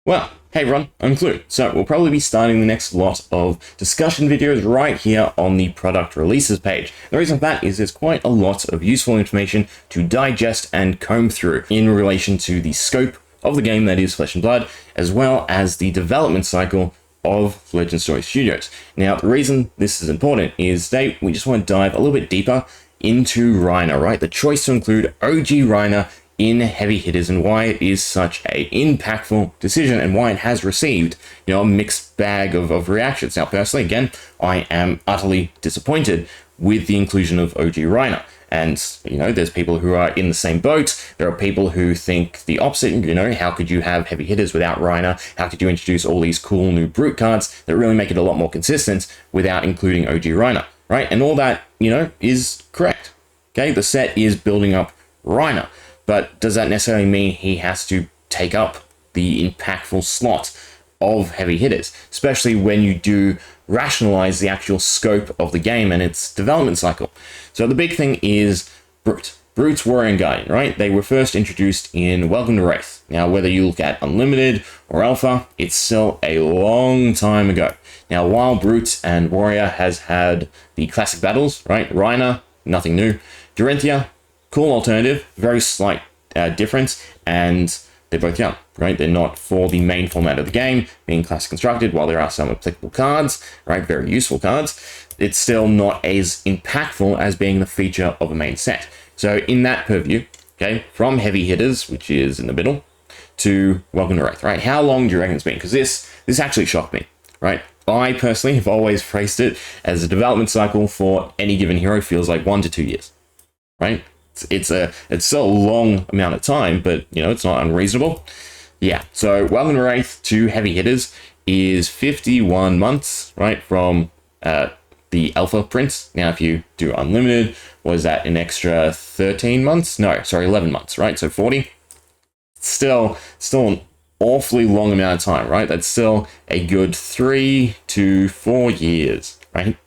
Well, hey Ron, I'm Clue. So we'll probably be starting the next lot of discussion videos right here on the product releases page. The reason for that is there's quite a lot of useful information to digest and comb through in relation to the scope of the game that is Flesh and Blood, as well as the development cycle of Legend Story Studios. Now, the reason this is important is today we just want to dive a little bit deeper into Rhinar, right? The choice to include OG Rhinar in heavy hitters and why it is such a impactful decision and why it has received, a mixed bag of reactions. Now, personally, again, I am utterly disappointed with the inclusion of OG Rhinar. And, there's people who are in the same boat. There are people who think the opposite. How could you have heavy hitters without Rhinar? How could you introduce all these cool new brute cards that really make it a lot more consistent without including OG Rhinar, right? And all that, is correct. Okay, the set is building up Rhinar. But does that necessarily mean he has to take up the impactful slot of heavy hitters, especially when you do rationalize the actual scope of the game and its development cycle? So the big thing is Brute. Brute's Warrior and Guardian, right? They were first introduced in Welcome to Wraith. Now, whether you look at Unlimited or Alpha, it's still a long time ago. Now, while Brute and Warrior has had the classic battles, right? Rhinar, nothing new. Dorinthia, cool alternative, very slight difference, and they're both young, right? They're not for the main format of the game, being classic constructed. While there are some applicable cards, right, very useful cards, it's still not as impactful as being the feature of a main set. So in that purview, okay, from heavy hitters, which is in the middle, to Welcome to Wraith, right? How long do you reckon it's been? Because this actually shocked me, right? I personally have always phrased it as a development cycle for any given hero feels like 1 to 2 years, right? It's still a long amount of time, but it's not unreasonable. Yeah, so Welcome to Wraith to heavy hitters is 51 months, right, from the alpha print. Now, if you do Unlimited, was that an extra 13 months? No, sorry, 11 months, right? So 40. Still an awfully long amount of time, right? That's still a good 3 to 4 years, right,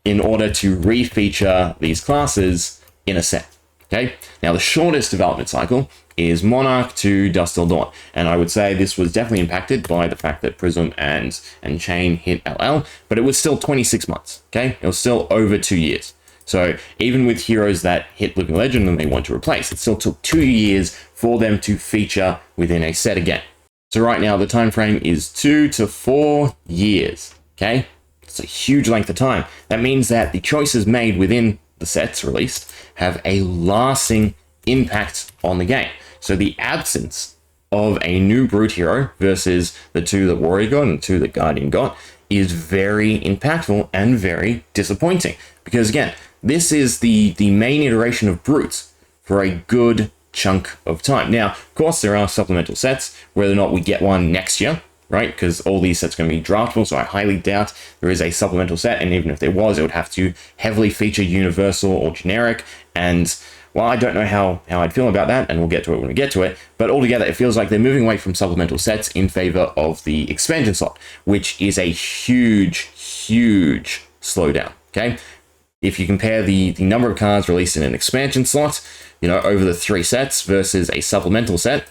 in order to refeature these classes in a set. Okay, now the shortest development cycle is Monarch to Dusk Till Dawn, and I would say this was definitely impacted by the fact that Prism and Chain hit LL, but it was still 26 months. Okay, it was still over 2 years. So even with heroes that hit Living Legend and they want to replace, it still took 2 years for them to feature within a set again. So right now the time frame is 2 to 4 years. Okay, it's a huge length of time. That means that the choices made within the sets released have a lasting impact on the game. So the absence of a new Brute hero versus the 2 that Warrior got and the 2 that Guardian got is very impactful and very disappointing. Because again, this is the main iteration of Brutes for a good chunk of time. Now, of course, there are supplemental sets, whether or not we get one next year, right? Because all these sets are going to be draftable, so I highly doubt there is a supplemental set, and even if there was, it would have to heavily feature universal or generic, and well, I don't know how I'd feel about that, and we'll get to it when we get to it, but altogether, it feels like they're moving away from supplemental sets in favor of the expansion slot, which is a huge slowdown, okay? If you compare the number of cards released in an expansion slot, over the 3 sets versus a supplemental set,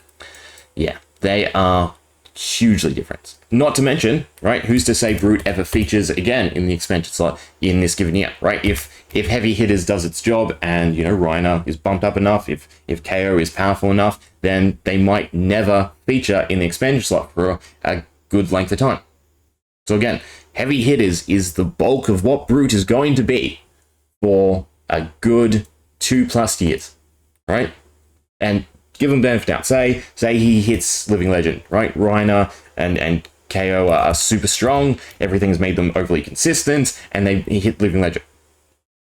yeah, they are hugely different. Not to mention, right, who's to say Brute ever features again in the expansion slot in this given year, right? If Heavy Hitters does its job and, Rhinar is bumped up enough, if KO is powerful enough, then they might never feature in the expansion slot for a good length of time. So again, Heavy Hitters is the bulk of what Brute is going to be for a good 2+ years, right? And give them benefit out. Say he hits Living Legend, right? Rhinar and KO are super strong. Everything's made them overly consistent, and he hit Living Legend.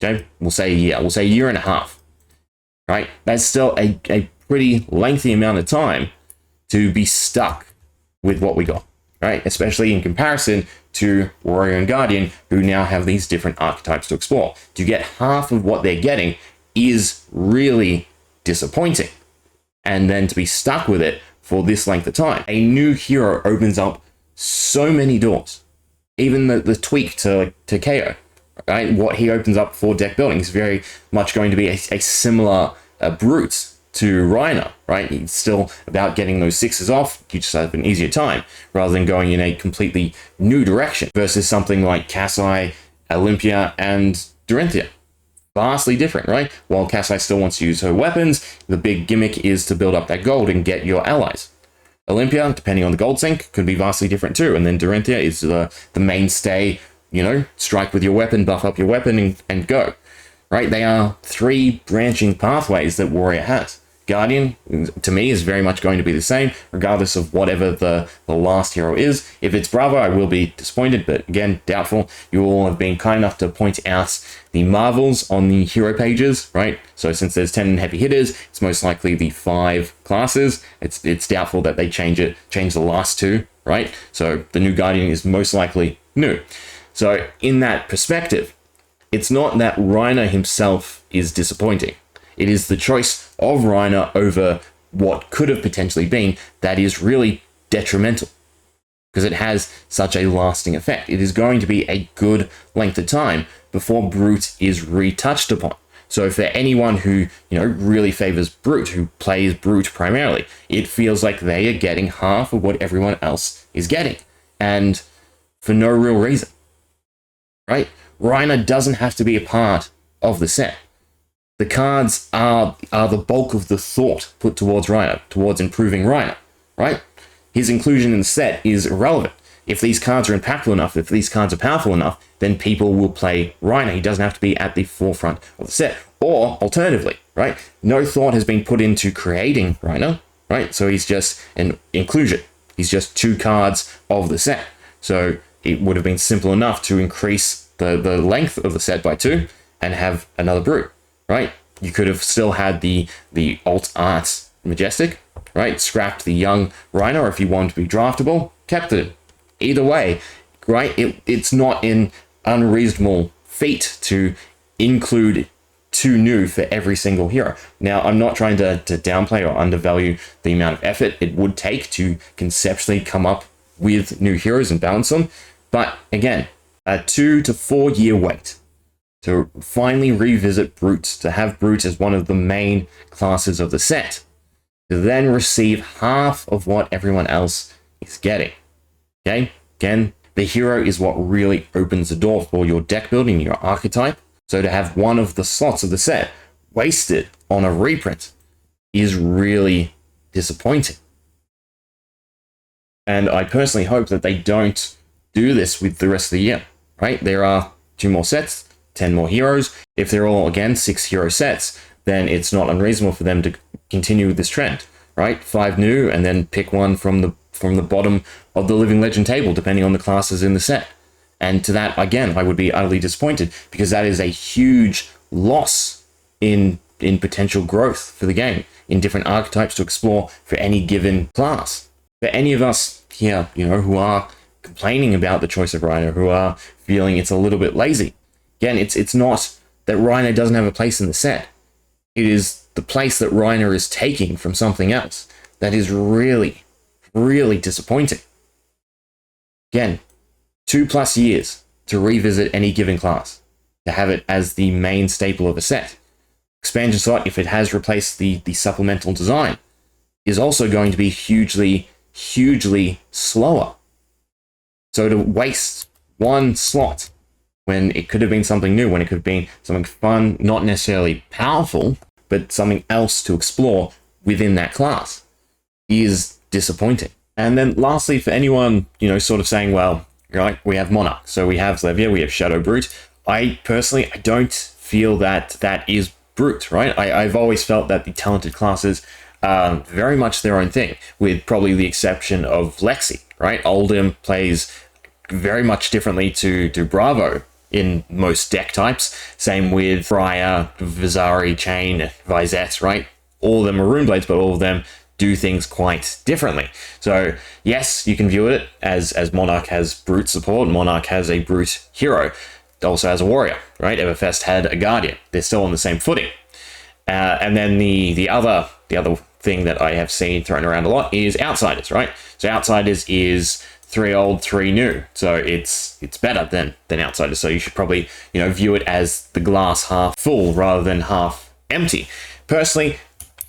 Okay, we'll say a year. We'll say a year and a half, right? That's still a pretty lengthy amount of time to be stuck with what we got, right? Especially in comparison to Warrior and Guardian, who now have these different archetypes to explore. To get half of what they're getting is really disappointing. And then to be stuck with it for this length of time. A new hero opens up so many doors. Even the tweak to KO, right? What he opens up for deck building is very much going to be a similar Brute to Rhinar, right? It's still about getting those 6s off. You just have an easier time rather than going in a completely new direction versus something like Kasai, Olympia, and Dorinthia. Vastly different, right? While Kasai still wants to use her weapons, the big gimmick is to build up that gold and get your allies. Olympia, depending on the gold sync, could be vastly different too. And then Dorinthia is the mainstay, strike with your weapon, buff up your weapon, and go. Right? They are 3 branching pathways that Warrior has. Guardian, to me, is very much going to be the same, regardless of whatever the last hero is. If it's Bravo, I will be disappointed, but again, doubtful. You all have been kind enough to point out the marvels on the hero pages, right? So since there's 10 heavy hitters, it's most likely the 5 classes. It's doubtful that they change the last 2, right? So the new Guardian is most likely new. So in that perspective, it's not that Rhinar himself is disappointing. It is the choice of Rhinar over what could have potentially been that is really detrimental, because it has such a lasting effect. It is going to be a good length of time before Brute is retouched upon. So for anyone who, really favors Brute, who plays Brute primarily, it feels like they are getting half of what everyone else is getting, and for no real reason, right? Rhinar doesn't have to be a part of the set. The cards are the bulk of the thought put towards Rhinar, towards improving Rhinar, right? His inclusion in the set is irrelevant. If these cards are impactful enough, if these cards are powerful enough, then people will play Rhinar. He doesn't have to be at the forefront of the set. Or, alternatively, right? No thought has been put into creating Rhinar, right? So he's just an inclusion. He's just 2 cards of the set. So it would have been simple enough to increase the length of the set by 2 and have another Brute. Right? You could have still had the alt art Majestic, right? Scrapped the young Rhinar if you want to be draftable, kept it. Either way, right? It's not an unreasonable feat to include 2 new for every single hero. Now, I'm not trying to downplay or undervalue the amount of effort it would take to conceptually come up with new heroes and balance them, but again, a 2 to 4 year wait to finally revisit Brute, to have Brute as one of the main classes of the set, to then receive half of what everyone else is getting. Okay? Again, the hero is what really opens the door for your deck building, your archetype. So to have one of the slots of the set wasted on a reprint is really disappointing. And I personally hope that they don't do this with the rest of the year, right? There are 2 more sets, 10 more heroes. If they're all, again, 6 hero sets, then it's not unreasonable for them to continue with this trend, right? 5 new, and then pick one from the bottom of the Living Legend table, depending on the classes in the set. And to that, again, I would be utterly disappointed, because that is a huge loss in potential growth for the game, in different archetypes to explore for any given class. For any of us here, who are complaining about the choice of Rhinar, who are feeling it's a little bit lazy, again, it's not that Rhinar doesn't have a place in the set. It is the place that Rhinar is taking from something else that is really, really disappointing. Again, 2+ years to revisit any given class, to have it as the main staple of a set. Expansion slot, if it has replaced the supplemental design, is also going to be hugely, hugely slower. So to waste 1 slot when it could have been something new, when it could have been something fun, not necessarily powerful, but something else to explore within that class, is disappointing. And then lastly, for anyone, sort of saying, well, right, we have Monarch, so we have Levia, we have Shadow Brute. I personally don't feel that is Brute, right? I've always felt that the talented classes are very much their own thing, with probably the exception of Lexi, right? Oldhim plays very much differently to Bravo in most deck types. Same with Freya, Vizari, Chain, Vizette, right? All of them are Runeblades, but all of them do things quite differently. So yes, you can view it as Monarch has Brute support, Monarch has a Brute hero, it also has a warrior, right? Everfest had a Guardian. They're still on the same footing. And then the other thing that I have seen thrown around a lot is Outsiders, right? So Outsiders is 3 old, 3 new. So it's better than Outsiders. So you should probably, view it as the glass half full rather than half empty. Personally,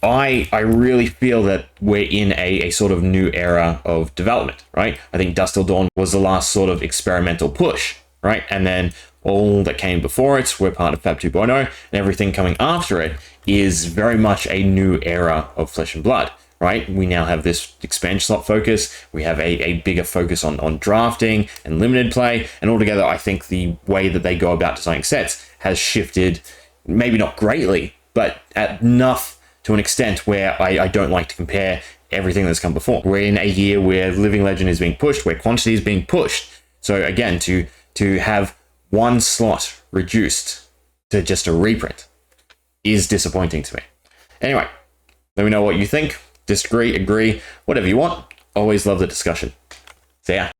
I really feel that we're in a sort of new era of development, right? I think Dusk Till Dawn was the last sort of experimental push, right? And then all that came before it, we're part of Fab 2.0, and everything coming after it is very much a new era of Flesh and Blood, right? We now have this expansion slot focus. We have a bigger focus on drafting and limited play. And altogether, I think the way that they go about designing sets has shifted, maybe not greatly, but enough to an extent where I don't like to compare everything that's come before. We're in a year where Living Legend is being pushed, where quantity is being pushed. So again, to have one slot reduced to just a reprint is disappointing to me. Anyway, let me know what you think. Disagree, agree, whatever you want. Always love the discussion. See ya.